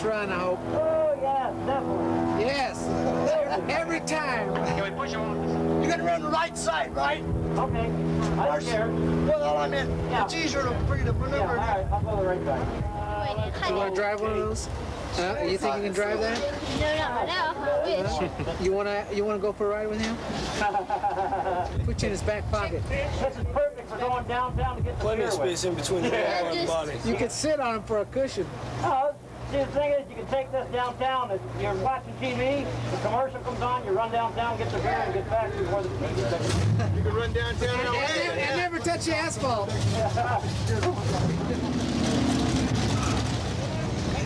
nice run, I hope. Oh, yes, definitely. Yes, every time. Can we push him off? You're gonna run the right side, right? Okay. I don't care. Well, I mean, Yeah. it's easier for you to Yeah, all maneuver. right, I'll go the right side. You want to drive one of those? You think you can drive that? No, not now. I wish. You wanna go for a ride with him? Put you in his back pocket. This is perfect for going downtown to get the Plenty of fairway. space in between the ball and the body. You can sit on him for a cushion. See, the thing is, you can take this downtown. If you're watching TV, the commercial comes on, you run downtown, get the beer, and get back to where the TV is. You can run downtown all day. And never touch the asphalt. Hey,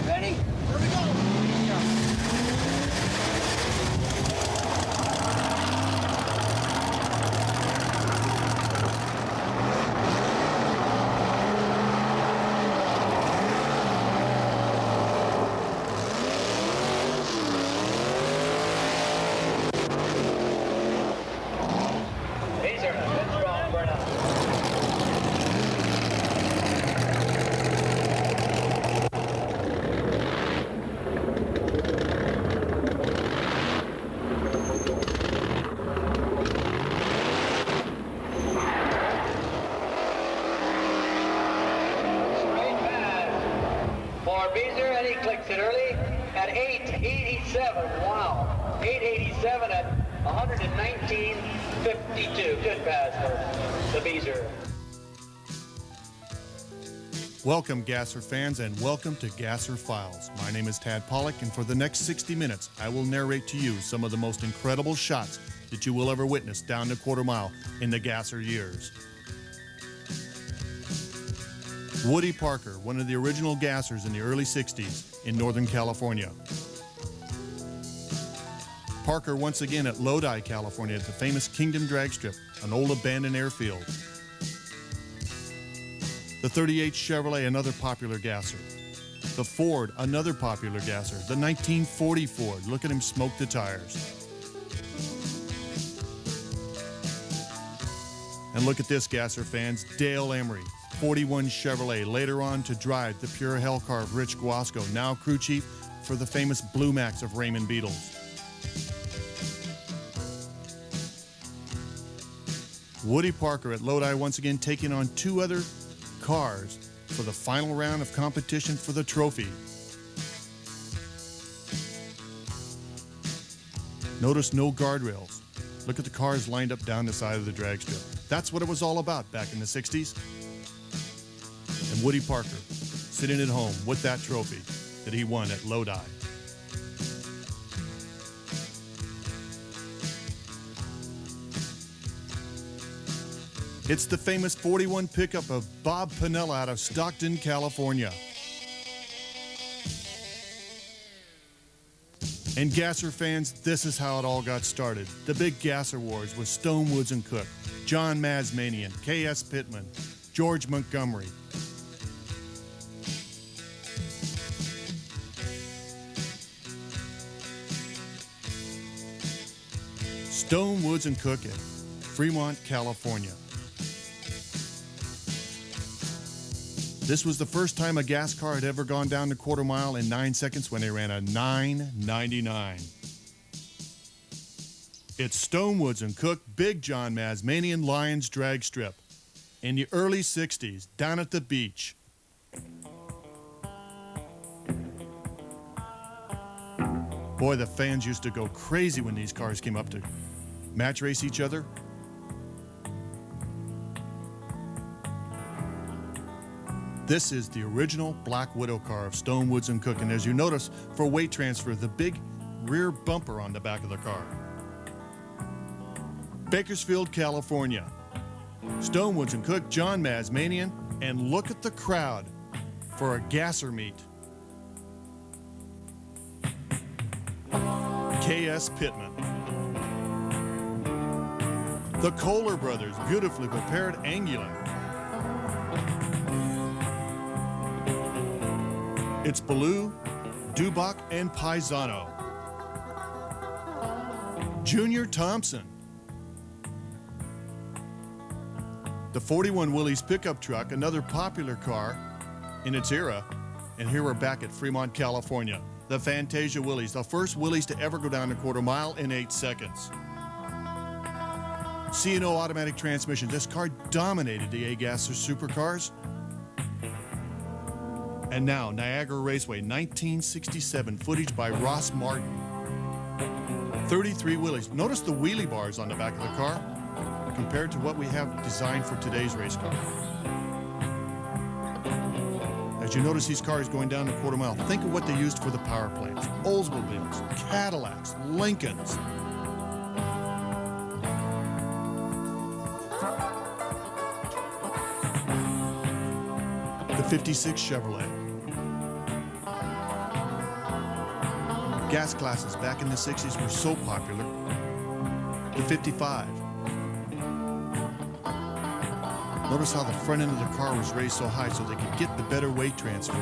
ready? Here we go. Beezer, good strong, Brenna. Straight pass for Beezer, and he clicks it early at 887. Wow, 887 at 119.52. Good pass for the Beezer. Welcome, Gasser fans, and welcome to Gasser Files. My name is Tad Pollock, and for the next 60 minutes, I will narrate to you some of the most incredible shots that you will ever witness down the quarter mile in the Gasser years. Woody Parker, one of the original Gassers in the early 60s in Northern California. Parker once again at Lodi, California at the famous Kingdom Drag Strip, an old abandoned airfield. The 38 Chevrolet, another popular gasser. The Ford, another popular gasser. The 1940 Ford, look at him smoke the tires. And look at this, gasser fans, Dale Emery, 41 Chevrolet, later on to drive the pure hell car of Rich Guasco, now crew chief for the famous Blue Max of Raymond Beatles. Woody Parker at Lodi once again taking on two other cars for the final round of competition for the trophy. Notice no guardrails. Look at the cars lined up down the side of the drag strip. That's what it was all about back in the 60s. And Woody Parker sitting at home with that trophy that he won at Lodi. It's the famous 41 pickup of Bob Piniella out of Stockton, California. And Gasser fans, this is how it all got started. The big Gasser Wars with Stone, Woods, and Cook, John Mazmanian, K.S. Pittman, George Montgomery. Stone, Woods, and Cook at Fremont, California. This was the first time a gas car had ever gone down the quarter mile in 9 seconds when they ran a 9:99. It's Stone, Woods, and Cook, Big John Mazmanian Lions drag strip. In the early 60s, down at the beach. Boy, the fans used to go crazy when these cars came up to match race each other. This is the original Black Widow car of Stone, Woods, and Cook, and as you notice, for weight transfer, the big rear bumper on the back of the car. Bakersfield, California. Stone, Woods, and Cook, John Mazmanian, and look at the crowd for a gasser meet. K.S. Pittman. The Kohler brothers, beautifully prepared Anglias. It's Ballou, Dubach, and Paisano. Junior Thompson. The 41 Willys pickup truck, another popular car in its era. And here we're back at Fremont, California. The Fantasia Willys, the first Willys to ever go down a quarter mile in 8 seconds. C&O automatic transmission. This car dominated the A-Gas supercars. And now, Niagara Raceway, 1967, footage by Ross Martin. 33 Willys. Notice the wheelie bars on the back of the car compared to what we have designed for today's race car. As you notice these cars going down the quarter mile, think of what they used for the power plants. Oldsmobiles, Cadillacs, Lincolns. The 56 Chevrolet. Gas classes back in the 60s were so popular. The 55. Notice how the front end of the car was raised so high so they could get the better weight transfer.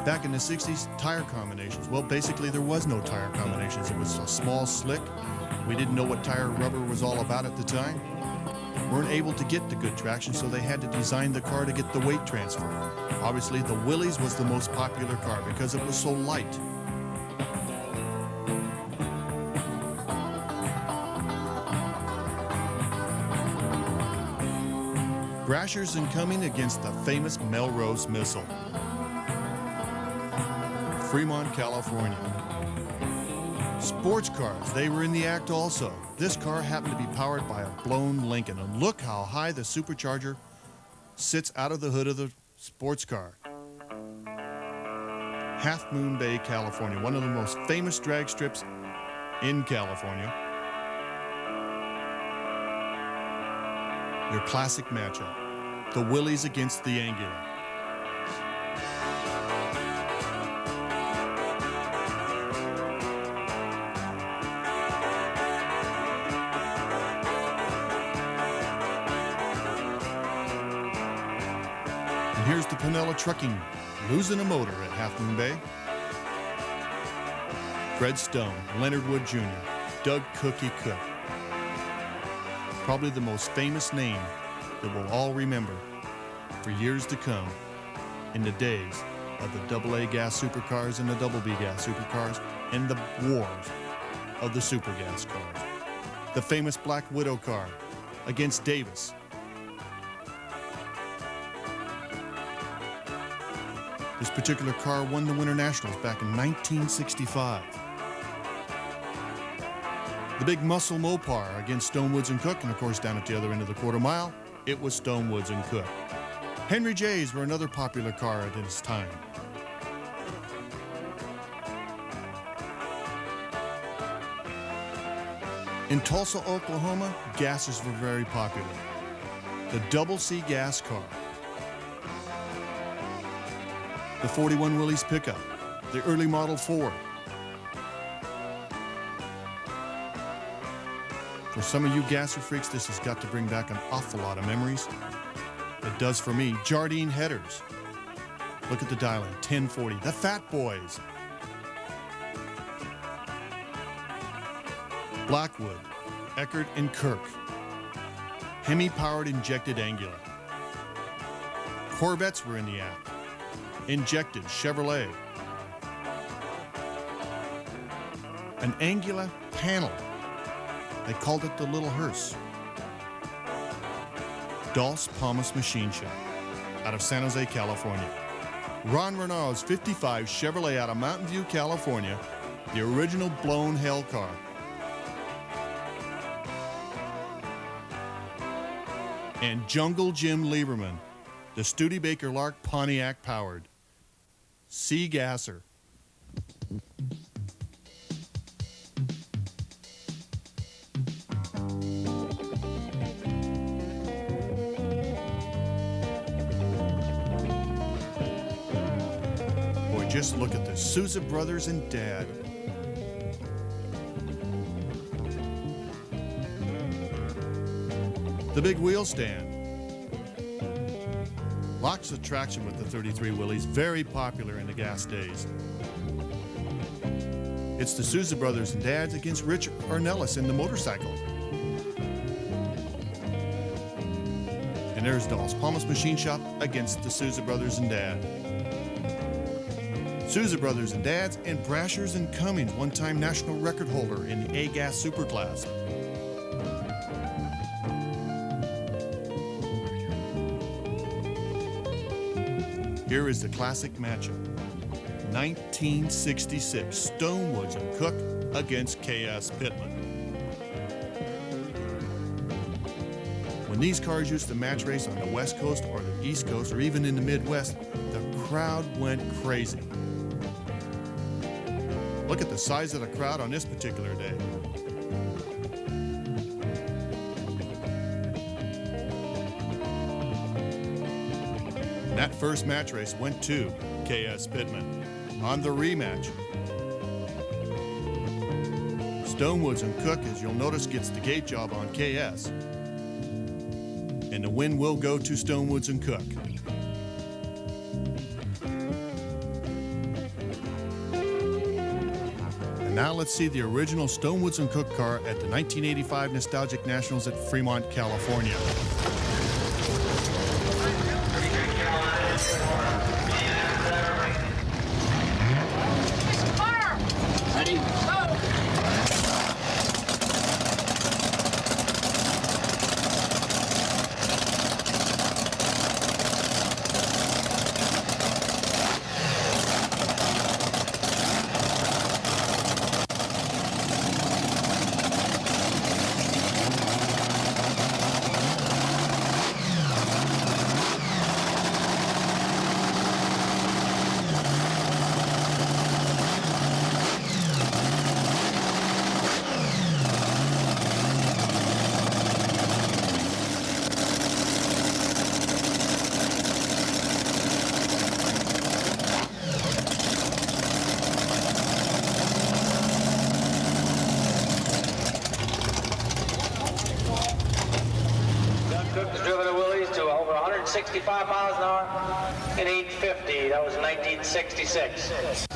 Back in the 60s, tire combinations. Well, basically there was no tire combinations. It was a small slick. We didn't know what tire rubber was all about at the time. Weren't able to get the good traction, so they had to design the car to get the weight transfer. Obviously, the Willys was the most popular car because it was so light. Grashers incoming against the famous Melrose missile. Fremont, California. Sports cars, they were in the act also. This car happened to be powered by a blown Lincoln, and look how high the supercharger sits out of the hood of the sports car. Half Moon Bay, California, one of the most famous drag strips in California. Your classic matchup, the Willys against the Anglias. And here's the Pinella Trucking losing a motor at Half Moon Bay. Fred Stone, Leonard Wood Jr., Doug Cookie Cook. Probably the most famous name that we'll all remember for years to come in the days of the AA gas supercars and the BB gas supercars and the wars of the super gas cars. The famous Black Widow car against Davis. This particular car won the Winter Nationals back in 1965. The big muscle Mopar against Stone Woods and Cook, and of course down at the other end of the quarter mile, it was Stone Woods and Cook. Henry J's were another popular car at its time. In Tulsa, Oklahoma, gases were very popular. The Double C gas car. The 41 Willys pickup. The early model Ford. For some of you gasser freaks, this has got to bring back an awful lot of memories. It does for me. Jardine headers. Look at the dialing, 1040. The Fat Boys. Blackwood, Eckert and Kirk. Hemi-powered injected Anglia. Corvettes were in the act. Injected Chevrolet. An Anglia panel. They called it the Little Hearse. Dulce Palmas Machine Shop out of San Jose, California. Ron Renaud's 55 Chevrolet out of Mountain View, California, the original blown hell car. And Jungle Jim Lieberman, the Studebaker Lark Pontiac powered. C Gasser. Boy, just look at the Sousa brothers and Dad. The big wheel stand. Lots of traction with the 33 Willys, very popular in the gas days. It's the Sousa brothers and Dads against Rich Ornelas in the motorcycle. And there's Dulce Palmas Machine Shop against the Sousa brothers and Dad. Sousa Brothers and Dads, and Brashers and Cummings, one-time national record holder in the A-Gas Superclass. Here is the classic matchup. 1966, Stonewoods and Cook against K.S. Pittman. When these cars used to match race on the West Coast or the East Coast or even in the Midwest, the crowd went crazy. Look at the size of the crowd on this particular day. And that first match race went to K.S. Pittman. On the rematch, Stonewoods and Cook, as you'll notice, gets the gate job on K.S. And the win will go to Stonewoods and Cook. And now let's see the original Stonewoods and Cook car at the 1985 Nostalgic Nationals at Fremont, California. Cook has driven a Willys to over 165 miles an hour in 850. That was 1966.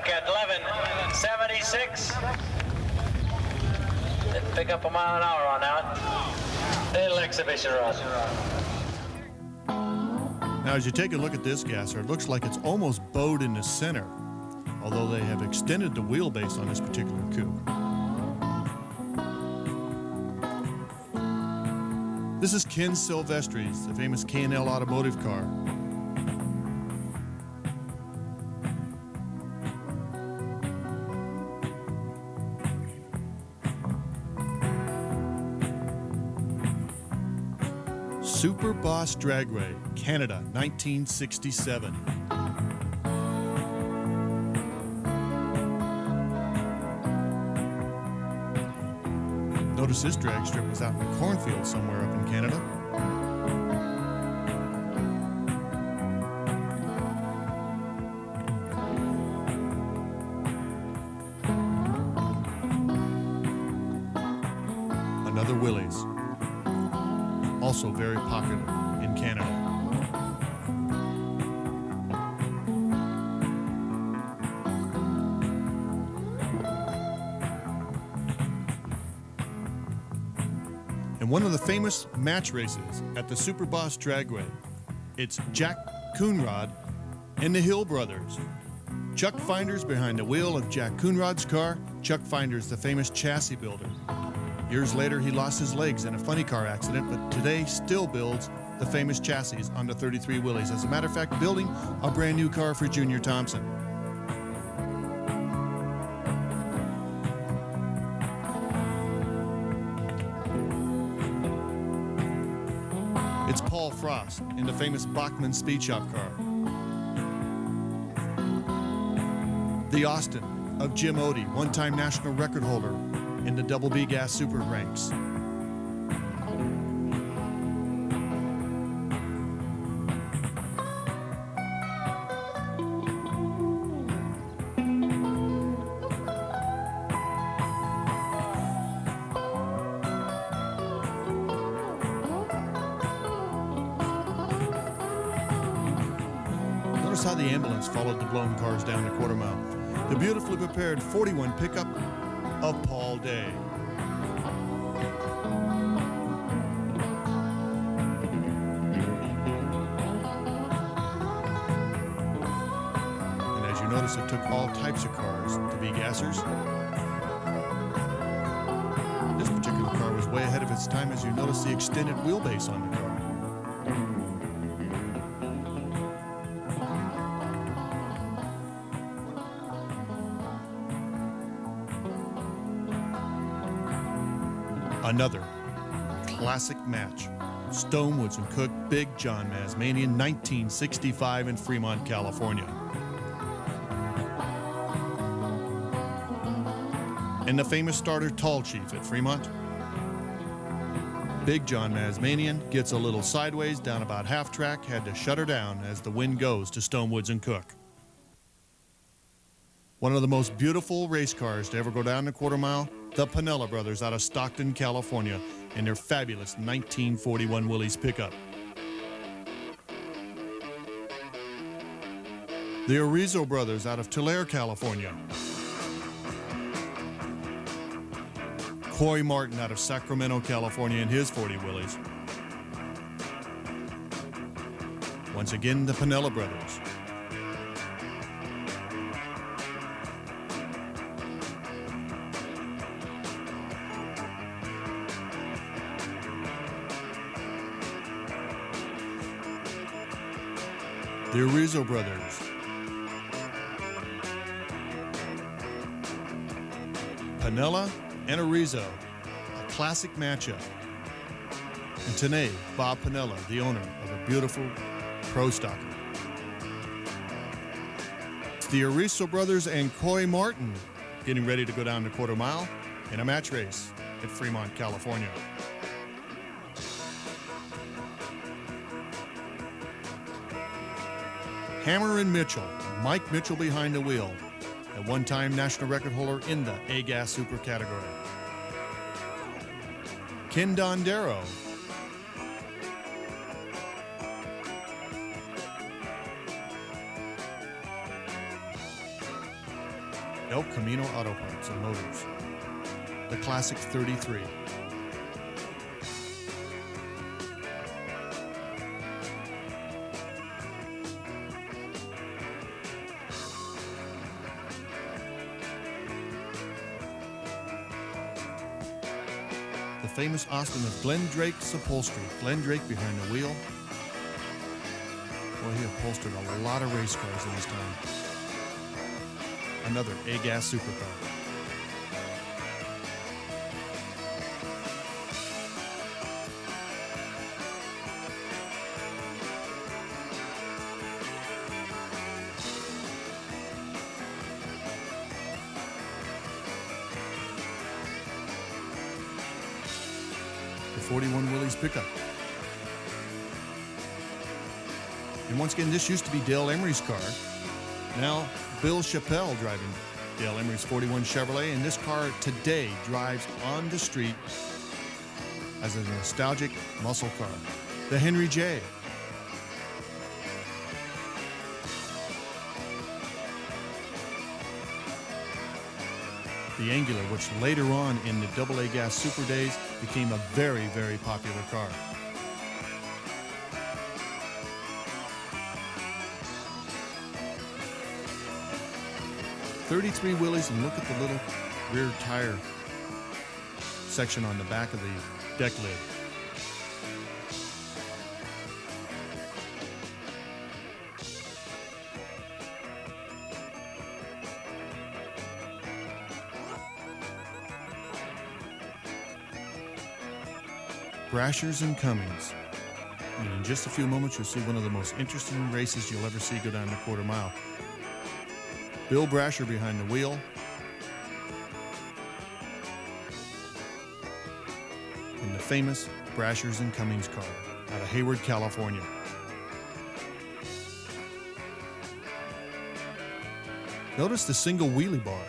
At 11:76. Didn't pick up a mile an hour on that. Little exhibition run. Now, as you take a look at this gasser, it looks like it's almost bowed in the center, although they have extended the wheelbase on this particular coupe. This is Ken Silvestri's, the famous K&L automotive car. Super Boss Drag Race, Canada, 1967. Notice this drag strip was out in a cornfield somewhere up in Canada. Another Willys. Also very popular in Canada. and one of the famous match races at the Superboss Dragway. It's Jack Coonrod and the Hill Brothers. Chuck Finder's behind the wheel of Jack Coonrod's car. Chuck Finder's the famous chassis builder. Years later, he lost his legs in a funny car accident, but today still builds the famous chassis on the 33 Willys. As a matter of fact, building a brand new car for Junior Thompson. It's Paul Frost in the famous Bachmann Speed Shop car. The Austin of Jim Odie, one-time national record holder in the Double B Gas Super ranks. Notice how the ambulance followed the blown cars down the quarter mile. The beautifully prepared 41 pickup of Paul Day. And as you notice, it took all types of cars to be gassers. This particular car was way ahead of its time, as you notice the extended wheelbase on the car. Another classic match. Stonewoods and Cook, Big John Mazmanian, 1965 in Fremont, California. And the famous starter Tall Chief at Fremont. Big John Mazmanian gets a little sideways down about half track, had to shut her down as the wind goes to Stonewoods and Cook. One of the most beautiful race cars to ever go down the quarter mile, the Piniella Brothers out of Stockton, California, in their fabulous 1941 Willys pickup. The Arizo Brothers out of Tulare, California. Coy Martin out of Sacramento, California, in his 40 Willys. Once again, the Piniella Brothers. The Arizo Brothers. Piniella and Arizo, a classic matchup. And today, Bob Piniella, the owner of a beautiful Pro Stocker. It's the Arizo Brothers and Coy Martin getting ready to go down the quarter mile in a match race at Fremont, California. Hammer and Mitchell, Mike Mitchell behind the wheel, at one-time national record holder in the A-Gas Super category. Ken Dondero, El Camino Auto Parts and Motors, the Classic 33. The famous Austin of Glenn Drake's upholstery. Glenn Drake behind the wheel. Well, he upholstered a lot of race cars in his time. Another A-Gas supercar. The 41 Willys pickup. And once again, this used to be Dale Emery's car. Now, Bill Chappelle driving Dale Emery's 41 Chevrolet, and this car today drives on the street as a nostalgic muscle car. The Henry J. The Angular, which later on in the AA Gas Super days became a very, very popular car. .33 Willys, and look at the little rear tire section on the back of the deck lid. Brashers and Cummings. And in just a few moments, you'll see one of the most interesting races you'll ever see go down the quarter mile. Bill Brasher behind the wheel. In the famous Brashers and Cummings car out of Hayward, California. Notice the single wheelie bar.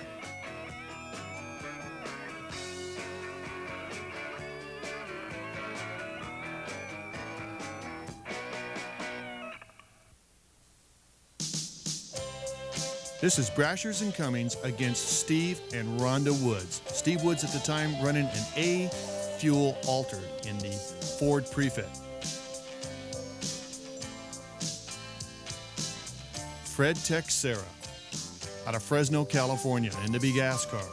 This is Brashers and Cummings against Steve and Rhonda Woods. Steve Woods at the time running an A fuel altered in the Ford Prefit. Fred Texera out of Fresno, California in the big gas car.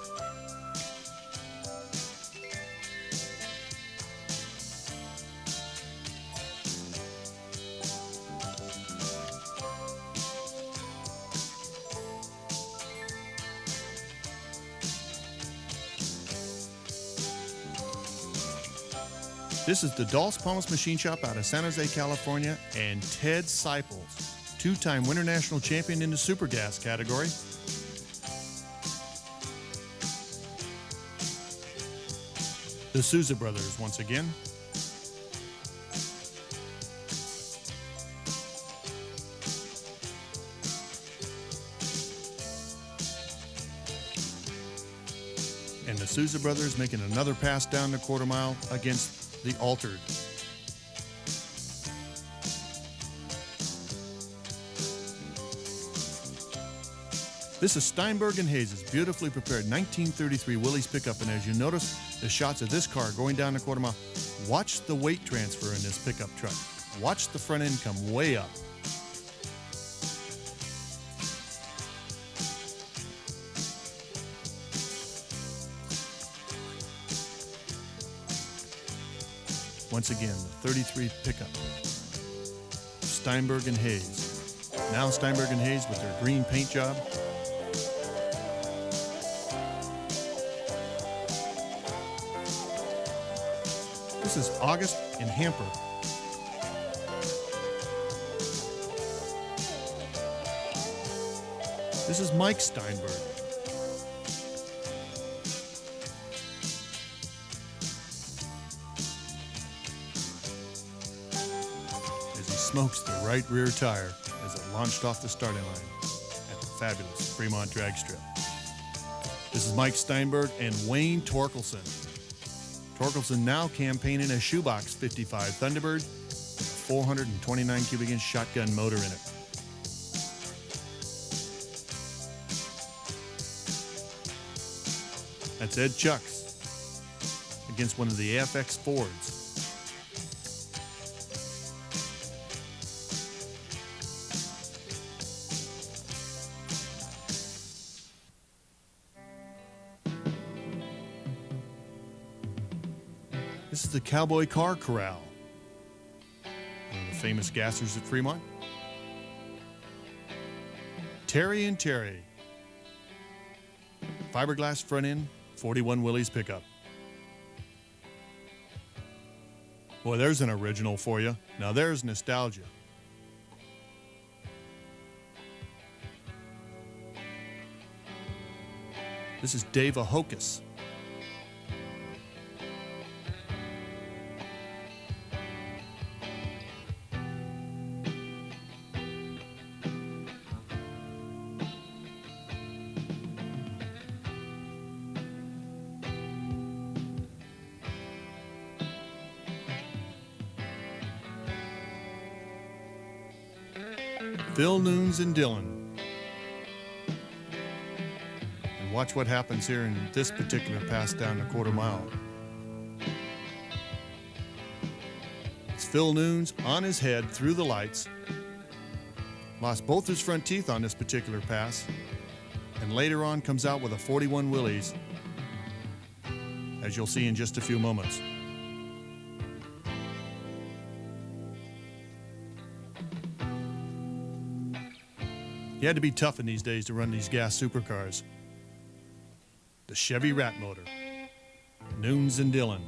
This is the Dulce Palmas Machine Shop out of San Jose, California, and Ted Seipels, two-time winter national champion in the super gas category. The Souza brothers once again. And the Souza brothers making another pass down the quarter mile against the altered. This is Steinberg and Hayes' beautifully prepared 1933 Willys pickup, and as you notice the shots of this car going down the quarter mile, watch the weight transfer in this pickup truck. Watch the front end come way up. Once again, the 33 pickup, Steinberg and Hayes. Now Steinberg and Hayes with their green paint job. This is August in Hamper. This is Mike Steinberg. Smokes the right rear tire as it launched off the starting line at the fabulous Fremont drag strip. This is Mike Steinberg and Wayne Torkelson. Torkelson now campaigning a shoebox 55 Thunderbird with a 429 cubic inch shotgun motor in it. That's Ed Chucks against one of the AFX Fords. This is the Cowboy Car Corral, one of the famous gassers at Fremont. Terry and Terry. Fiberglass front end, 41 Willys pickup. Boy, there's an original for you. Now there's nostalgia. This is Dave Ahokas. Phil Nunes and Dylan. And watch what happens here in this particular pass down the quarter mile. Phil Nunes on his head through the lights, lost both his front teeth on this particular pass, and later on comes out with a 41 Willys, as you'll see in just a few moments. You had to be tough in these days to run these gas supercars. The Chevy Rat motor, Nunes and Dillon.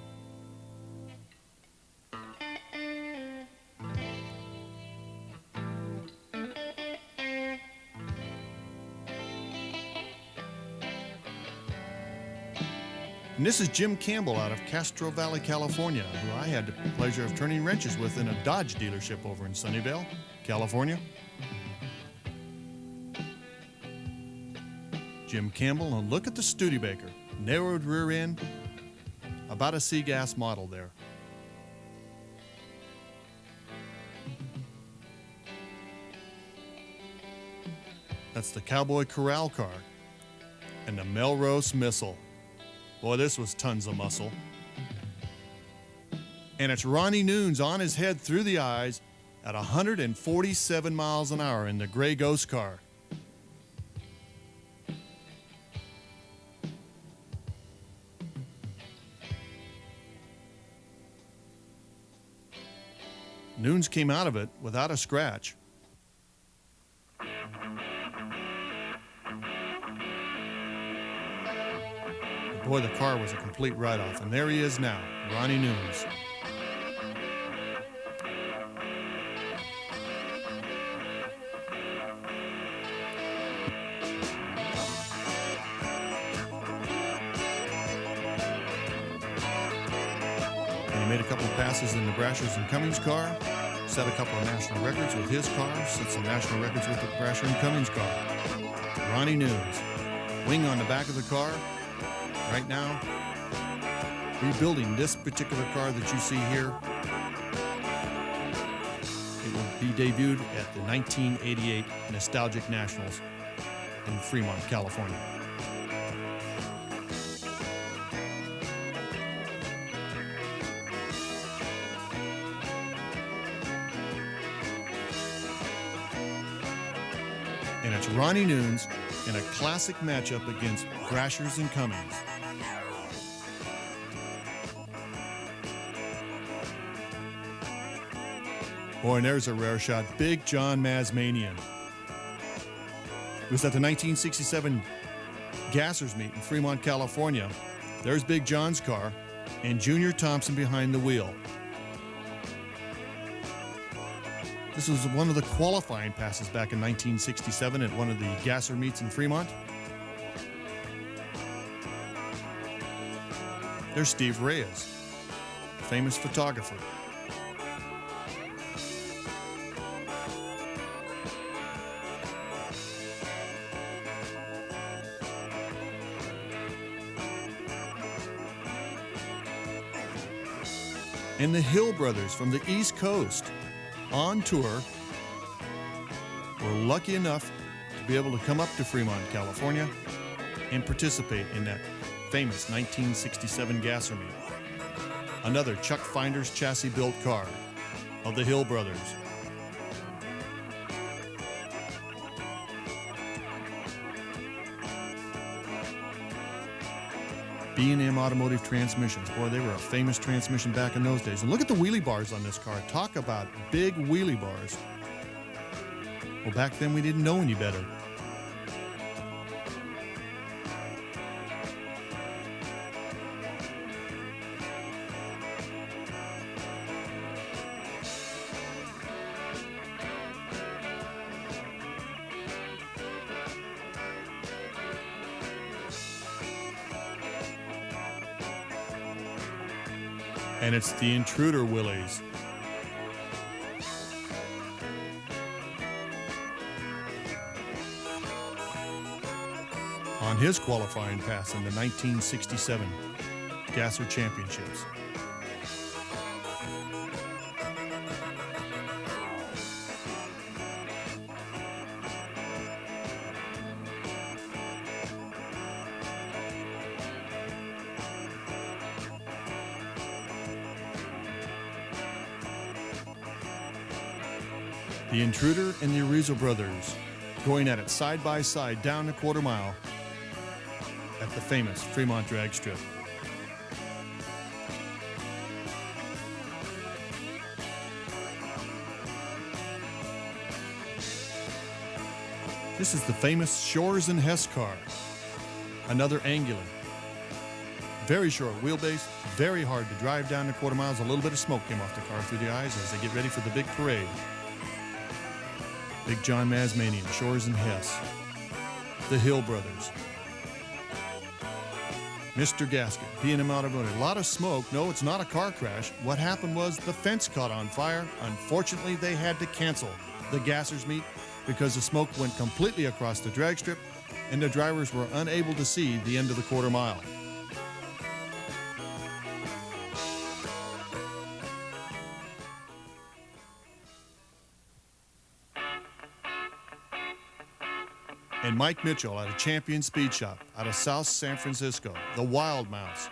And this is Jim Campbell out of Castro Valley, California, who I had the pleasure of turning wrenches with in a Dodge dealership over in Sunnyvale, California. Jim Campbell, and look at the Studebaker. Narrowed rear end, about a C-gas model there. That's the Cowboy Corral car and the Melrose Missile. Boy, this was tons of muscle. And it's Ronnie Nunes on his head through the eyes at 147 miles an hour in the gray ghost car. Nunes came out of it without a scratch. Boy, the car was a complete write-off, and there he is now, Ronnie Nunes. And he made a couple of passes in the Brashers and Cummings car, set a couple of national records with his car, set some national records with the Brasher and Cummings car. Ronnie Nunes, wing on the back of the car. Right now, rebuilding this particular car that you see here. It will be debuted at the 1988 Nostalgic Nationals in Fremont, California. And it's Ronnie Nunes in a classic matchup against Brashers and Cummings. Boy, and there's a rare shot. Big John Mazmanian. It was at the 1967 Gassers meet in Fremont, California. There's Big John's car and Junior Thompson behind the wheel. This was one of the qualifying passes back in 1967 at one of the Gasser meets in Fremont. There's Steve Reyes, famous photographer. And the Hill Brothers from the East Coast on tour were lucky enough to be able to come up to Fremont, California and participate in that famous 1967 Gasser meet. Another Chuck Finder's chassis built car of the Hill Brothers. B&M Automotive Transmissions. Boy, they were a famous transmission back in those days. And look at the wheelie bars on this car. Talk about big wheelie bars. Well, back then we didn't know any better. And it's the Intruder Willys. On his qualifying pass in the 1967 Gasser Championships. The Intruder and the Arizo brothers going at it side by side down the quarter mile at the famous Fremont drag strip. This is the famous Shores and Hess car, another Angular. Very short wheelbase, very hard to drive down the quarter miles. A little bit of smoke came off the car through the eyes as they get ready for the big parade. Big John Mazmanian, Shores and Hess, the Hill brothers, Mr. Gasket, B&M Automotive. A lot of smoke. No, it's not a car crash. What happened was the fence caught on fire. Unfortunately, they had to cancel the gassers meet because the smoke went completely across the drag strip and the drivers were unable to see the end of the quarter mile. And Mike Mitchell at a Champion Speed Shop out of South San Francisco, the Wild Mouse.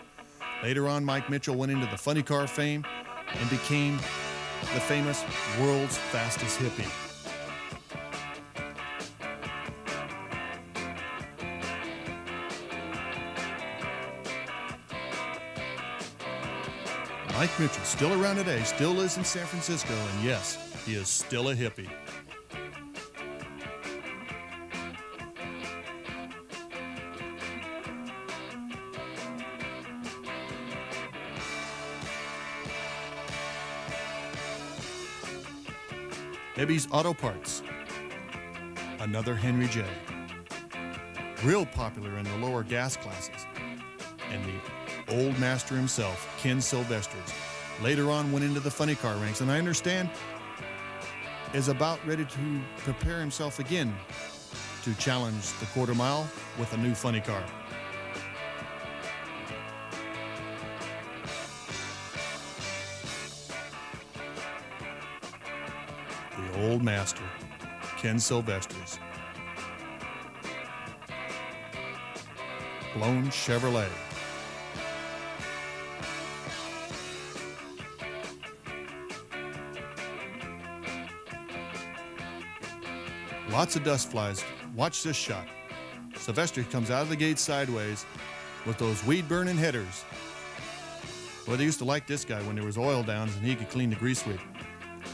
Later on, Mike Mitchell went into the funny car fame and became the famous world's fastest hippie. Mike Mitchell, still around today, still lives in San Francisco, and yes, he is still a hippie. Ebby's Auto Parts, another Henry J. Real popular in the lower gas classes. And the old master himself, Ken Silvestris, later on went into the funny car ranks, and I understand is about ready to prepare himself again to challenge the quarter mile with a new funny car. The old master, Ken Silvestris. Blown Chevrolet. Lots of dust flies. Watch this shot. Silvestri comes out of the gate sideways with those weed-burning headers. Well, they used to like this guy when there was oil downs and he could clean the grease sweep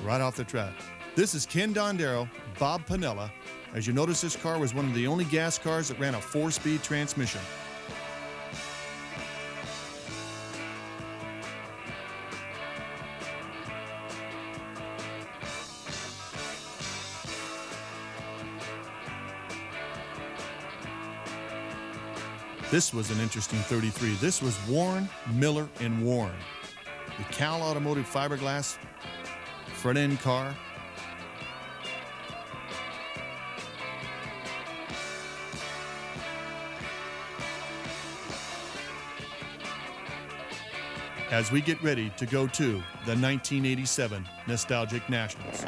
right off the track. This is Ken Dondero, Bob Pinella. As you notice, this car was one of the only gas cars that ran a 4-speed transmission. This was an interesting 33. This was Warren, Miller, and Warren. The Cal Automotive fiberglass front end car. As we get ready to go to the 1987 Nostalgic Nationals.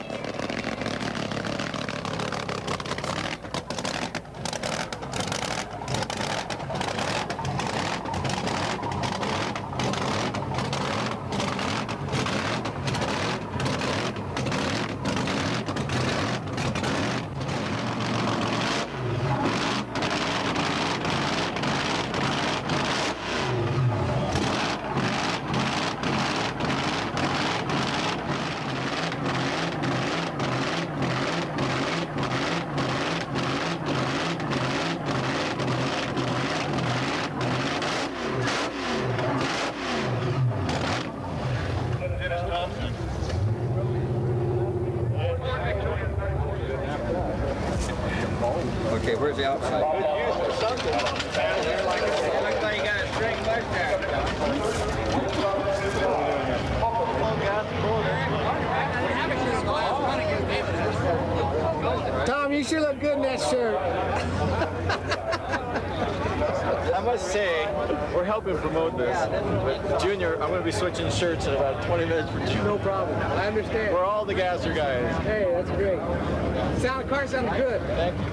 Okay, where's the outside? Tom, you sure look good in that shirt. I must say, we're helping promote this. But Junior, I'm going to be switching shirts in about 20 minutes for you. No problem. I understand. We're all the gasser guys. Hey, that's great. Car sounded good. Thank you.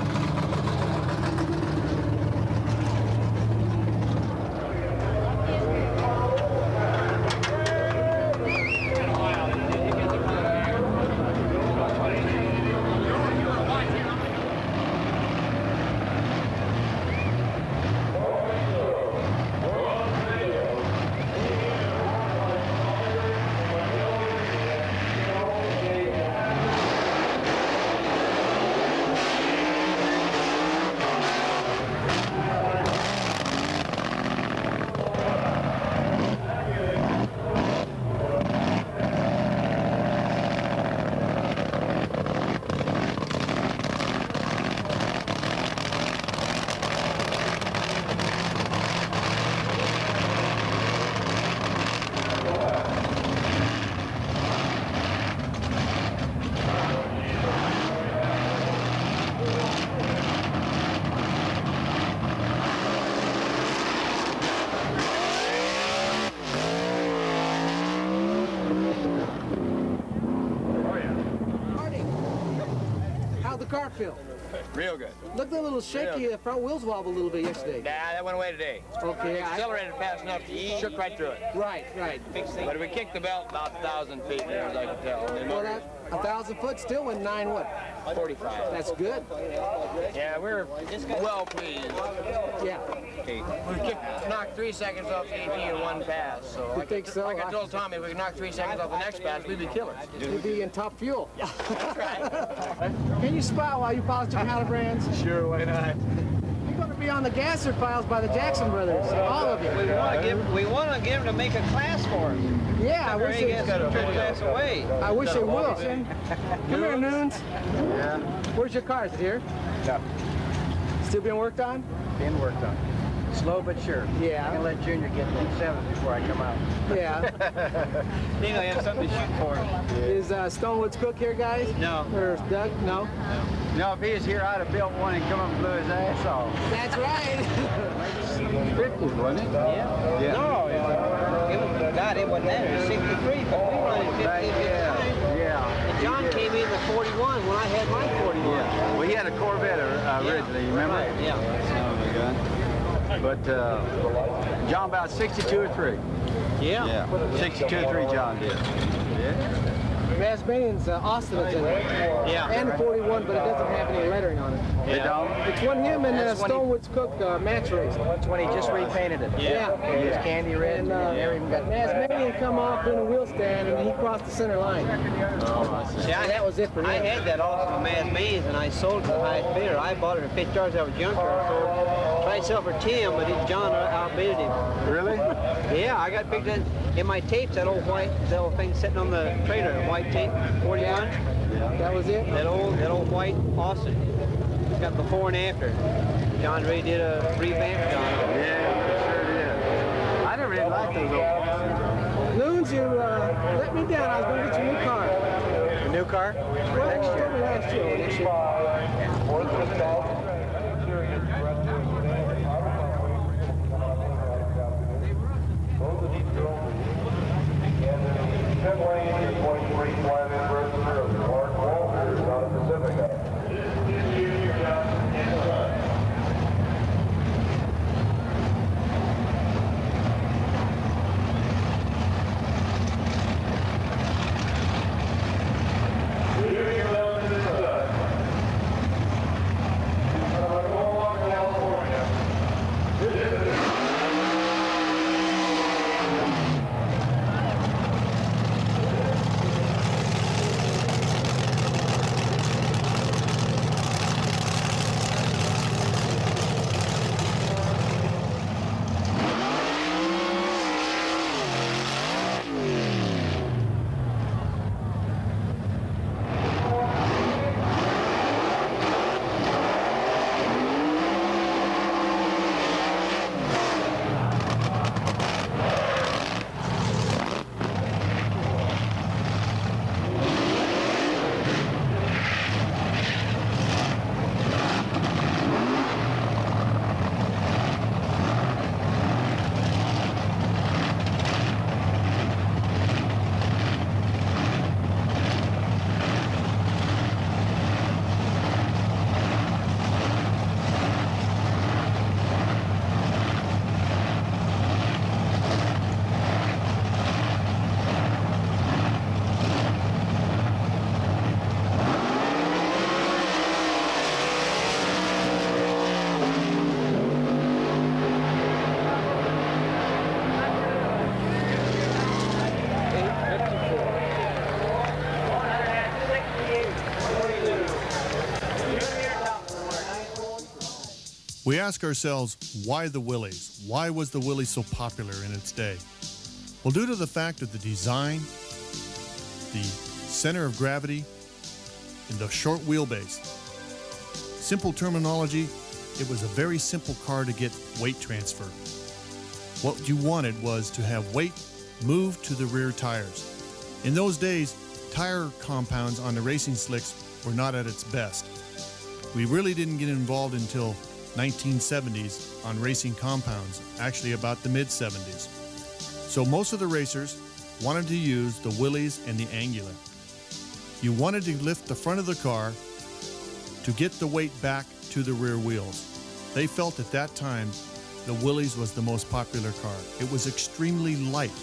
car feel? Real good. Looked a little shaky. The front wheels wobbled a little bit yesterday. Nah, that went away today. Okay. Accelerated fast enough, shook right through it. Right. But if we kicked the belt about 1,000 feet, as I can tell. Well, that 1,000 foot still went 9 what? 45. That's good. Yeah, we're well pleased. Yeah. Okay. We knocked 3 seconds off the AP in one pass. So You think so? Like I told Tommy, if we could knock 3 seconds off the next pass, we'd be killers. You'd be in top fuel. That's right. Can you spot while you polish your Hallibrands? Sure, why not? You're going to be on the gasser files by the Jackson brothers, all of you. We want to give them to make a class for us. Yeah, I wish they got a class away. I wish they would. Come here, Noons. Yeah. Where's your car? Is it here? Yeah. Still being worked on? Being worked on. Slow but sure. Yeah. I'm going to let Junior get that 7 before I come out. Yeah. He's going to have something to shoot for. Is Stonewood's cook here, guys? No. Or Doug? No? No, if he was here, I'd have built one and come up and blew his ass off. That's right. 50s, wasn't it? Yeah. No, God, it wasn't that. It was 63, but we run it 50 at the time. Yeah. And John came in the 41 when I had my 41. Yeah. Well, he had a Corvette originally, you remember? Right, yeah. Oh, my God. But John about 62 or 3. Yeah. 62 or 3 John did. Yeah. Masmanian's Austin is in it. Yeah. And 41, but it doesn't have any lettering on it. They don't? It's when him and That's when he- Stonewood's cook match race. That's when he just repainted it. Yeah. It was candy red. And never even got Masmanian come off in a wheel stand and he crossed the center line. See, That was it for him. I had that also, Mad Maze, and I sold it to the highest bidder. I bought it for $50 out of a junkyard. So tried to sell for 10, but John outbid him. Really? Yeah, I got picked in my tapes, that old thing sitting on the trailer, white tape, 41. That was it? That old white Austin. It's got before and after. John Ray did a revamp on it. Yeah, sure did. I never did like those old Loons, you let me down. I was going to get you a new car. A new car? Well, Next year. Last year. Next year. We ask ourselves, why the Willys? Why was the Willys so popular in its day? Well, due to the fact that the design, the center of gravity, and the short wheelbase. Simple terminology, it was a very simple car to get weight transfer. What you wanted was to have weight moved to the rear tires. In those days, tire compounds on the racing slicks were not at its best. We really didn't get involved until 1970s on racing compounds, actually about the mid-70s. So most of the racers wanted to use the Willys and the Anglias. You wanted to lift the front of the car to get the weight back to the rear wheels. They felt at that time the Willys was the most popular car. It was extremely light,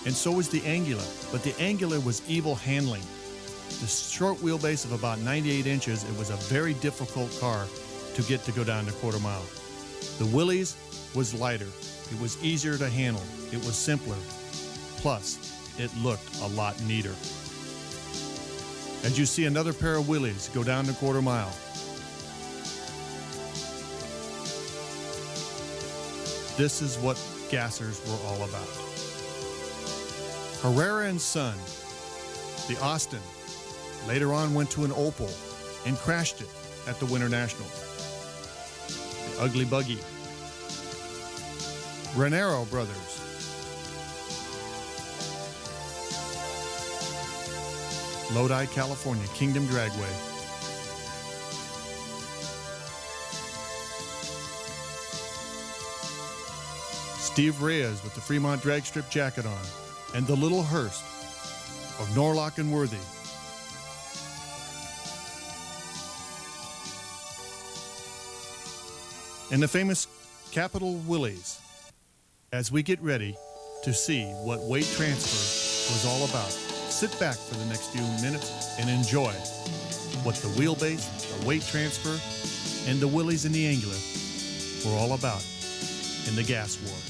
and so was the Anglia, but the Anglia was evil handling. The short wheelbase of about 98 inches, it was a very difficult car to get to go down to quarter mile. The Willys was lighter. It was easier to handle. It was simpler. Plus, it looked a lot neater. As you see another pair of Willys go down the quarter mile. This is what gassers were all about. Herrera and Son, the Austin, later on went to an Opel and crashed it at the Winter National. The Ugly Buggy. Ranero Brothers. Lodi, California, Kingdom Dragway. Steve Reyes with the Fremont drag strip jacket on, and the Little Hearst of Norlock and Worthy. And the famous Capital Willys, as we get ready to see what weight transfer was all about. Sit back for the next few minutes and enjoy what the wheelbase, the weight transfer, and the Willys and the Anglia were all about in the gas wars.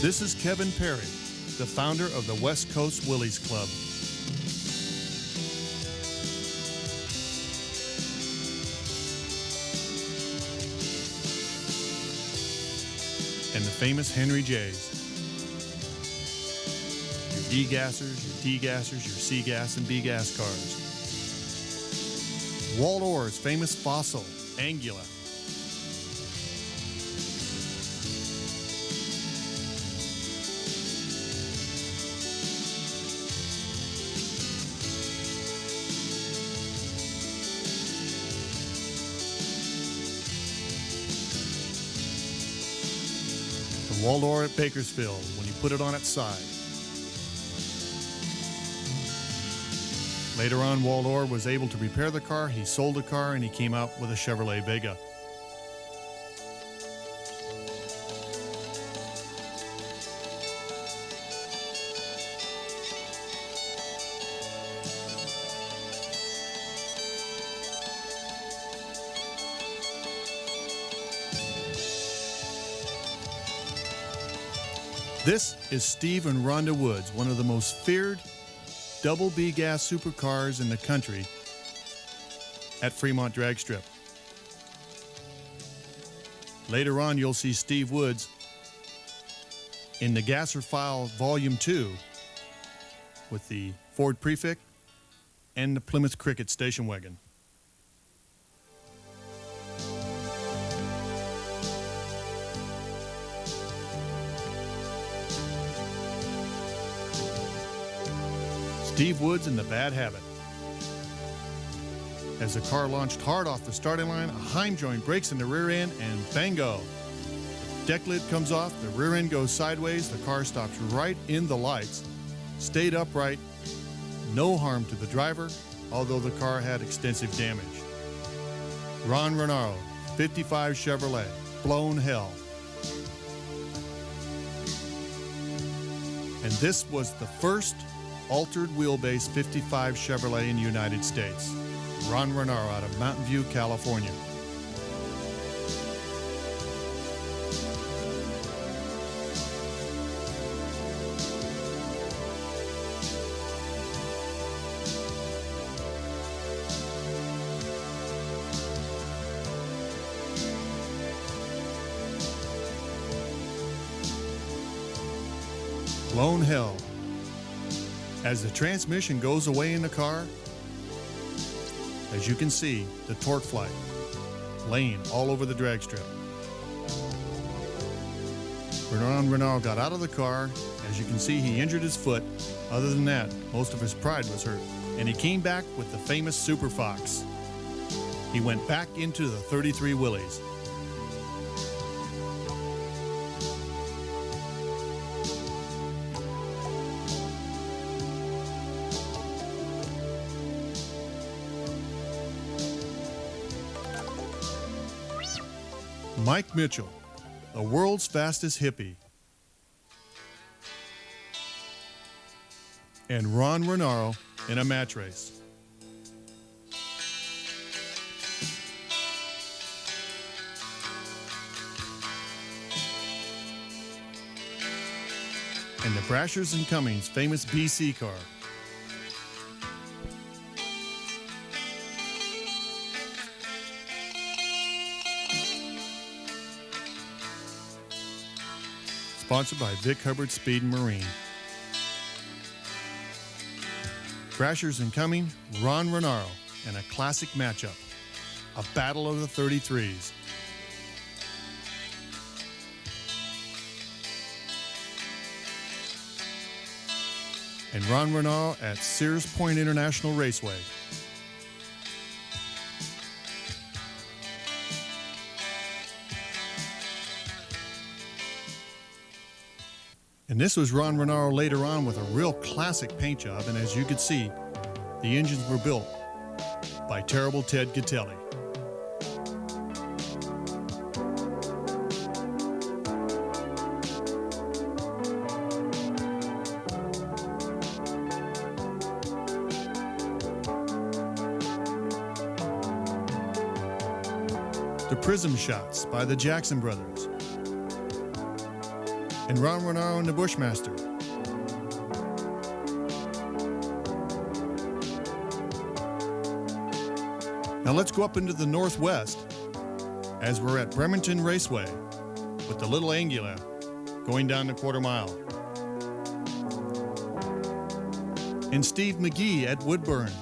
This is Kevin Perry, the founder of the West Coast Willys Club. And the famous Henry J's. Your E-gassers, your D-gassers, your C-gas and B-gas cars. Walt Orr's famous fossil, Anglia. Walt Orr at Bakersfield when he put it on its side. Later on, Walt Orr was able to repair the car, he sold the car, and he came out with a Chevrolet Vega. This is Steve and Rhonda Woods, one of the most feared double B gas supercars in the country at Fremont Drag Strip. Later on, you'll see Steve Woods in the Gasser File Volume 2 with the Ford Prefect, and the Plymouth Cricket station wagon. Steve Woods and the Bad Habit. As the car launched hard off the starting line, a Heim joint breaks in the rear end and bango. The deck lid comes off, the rear end goes sideways, the car stops right in the lights, stayed upright, no harm to the driver, although the car had extensive damage. Ron Renaro, 55 Chevrolet, blown hell. And this was the first altered wheelbase 55 Chevrolet in the United States. Ron Renaro out of Mountain View, California. Blown hell. As the transmission goes away in the car, as you can see, the torque flight laying all over the drag strip. Ron Renaro got out of the car. As you can see, he injured his foot. Other than that, most of his pride was hurt. And he came back with the famous Super Fox. He went back into the 33 Willys. Mike Mitchell, the world's fastest hippie. And Ron Renaro in a match race. And the Brashers and Cummings famous BC car. Sponsored by Vic Hubbard Speed and Marine. Brashers and Cumming, Ron Renaro, and a classic matchup, a battle of the 33s. And Ron Renaro at Sears Point International Raceway. And this was Ron Renaro later on with a real classic paint job, and as you could see, the engines were built by Terrible Ted Gatelli. The Prism Shots by the Jackson Brothers. And Ron Renaro and the Bushmaster. Now let's go up into the Northwest as we're at Bremerton Raceway with the little Anglias going down the quarter mile. And Steve McGee at Woodburn.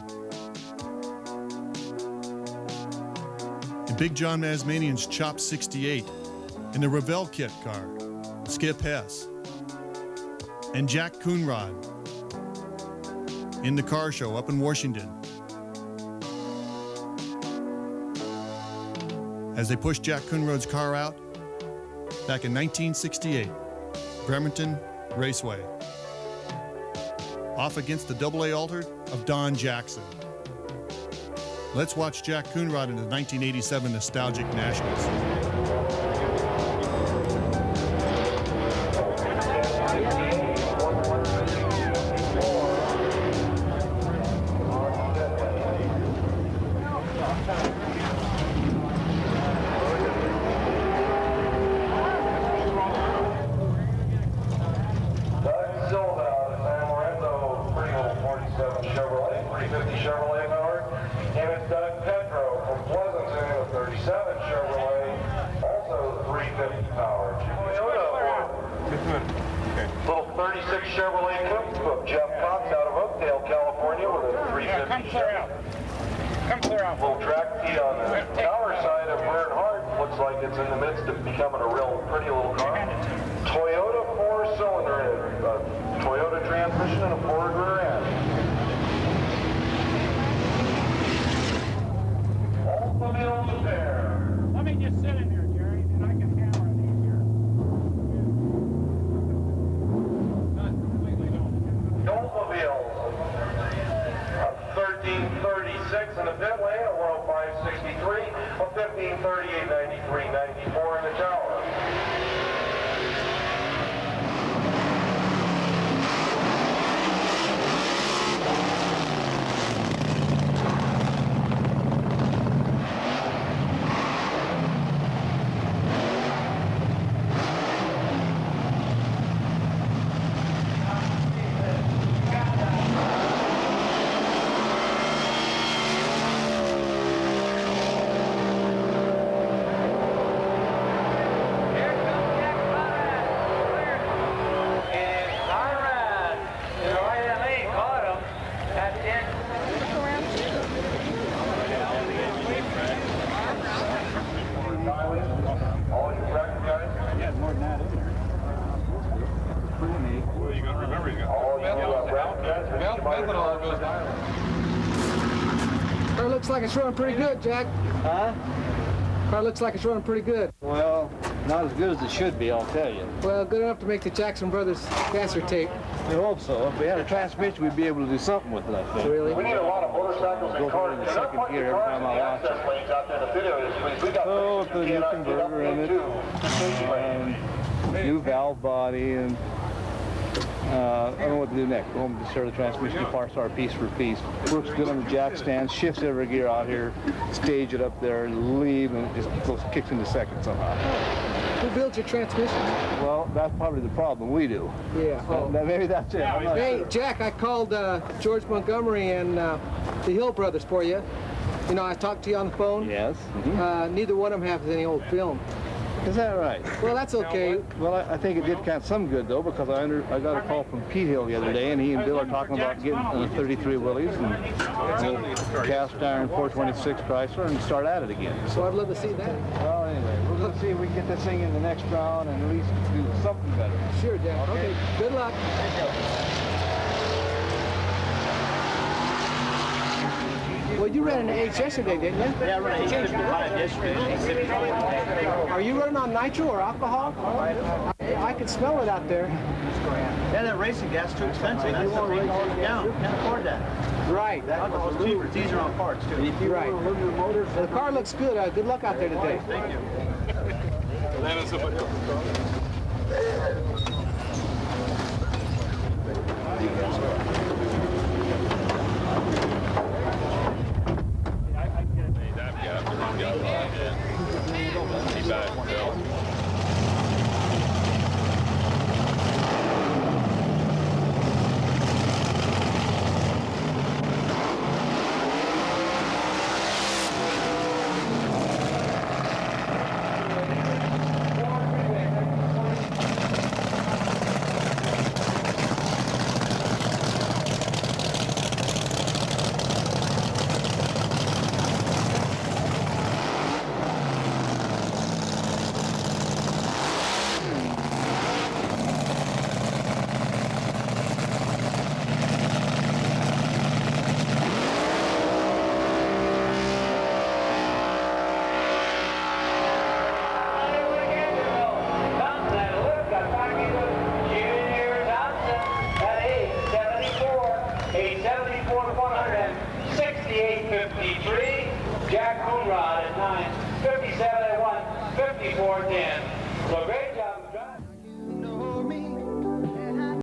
And Big John Masmanian's Chop 68 in the Revell Kit car. Skip Hess, and Jack Coonrod in the car show up in Washington. As they pushed Jack Coonrod's car out back in 1968, Bremerton Raceway, off against the AA Altered of Don Jackson. Let's watch Jack Coonrod in the 1987 Nostalgic Nationals. Little 36 Chevrolet Coupe of Jeff Cox out of Oakdale, California. see on the tower side of Bernhardt, looks like it's in the midst of becoming a real pretty little car. Toyota 4-cylinder, Toyota transmission and a Ford rear end. Oldsmobile's there. Let me just sit in here, Jerry, and I can hammer it easier. Oldsmobile's 1336 in the pit lane, a 105.63, a 1538.93, 94 in the tower. Car looks like it's running pretty good, Jack. Huh? Car looks like it's running pretty good. Well, not as good as it should be, I'll tell you. Well, good enough to make the Jackson Brothers gasser tape. I hope so. If we had a transmission, we'd be able to do something with it, I think. Really? We need a lot of motorcycles and cars. in the second gear every time I watch it. So, put a new converter in it, new valve body, and I don't know what to do next. Go home and start the transmission, parse our piece for piece. Works good on the jack stand, shifts every gear out here, stage it up there, leave, and it just goes, kicks into second somehow. Who builds your transmission? Well, that's probably the problem. We do. Yeah. Oh. Maybe that's it. I'm not Hey, sure. Jack, I called George Montgomery and the Hill Brothers for you. You know, I talked to you on the phone. Yes. Neither one of them has any old film. Is that right? Well, that's okay. Well, I think it did kind of some good, though, because I got a call from Pete Hill the other day, and he and Bill are talking about getting a 33 Willys and a cast iron 426 Chrysler and start at it again. So I'd love to see that. Well, anyway, we're going to see if we can get this thing in the next round and at least do something better. Sure, Jack. Okay. Good luck. Well, you ran an H yesterday, didn't you? Yeah, I ran 855 yesterday. 855. Are you running on nitro or alcohol? I can smell it out there. Yeah, that racing gas is too expensive. That's the thing holding it down. Can't afford that. Right. Alcohol's cheaper. It's easier on parts, too. Right. The car looks good. Good luck out there today. Thank you. Jack Coonrod at 9:57 at 1:54:10. So great.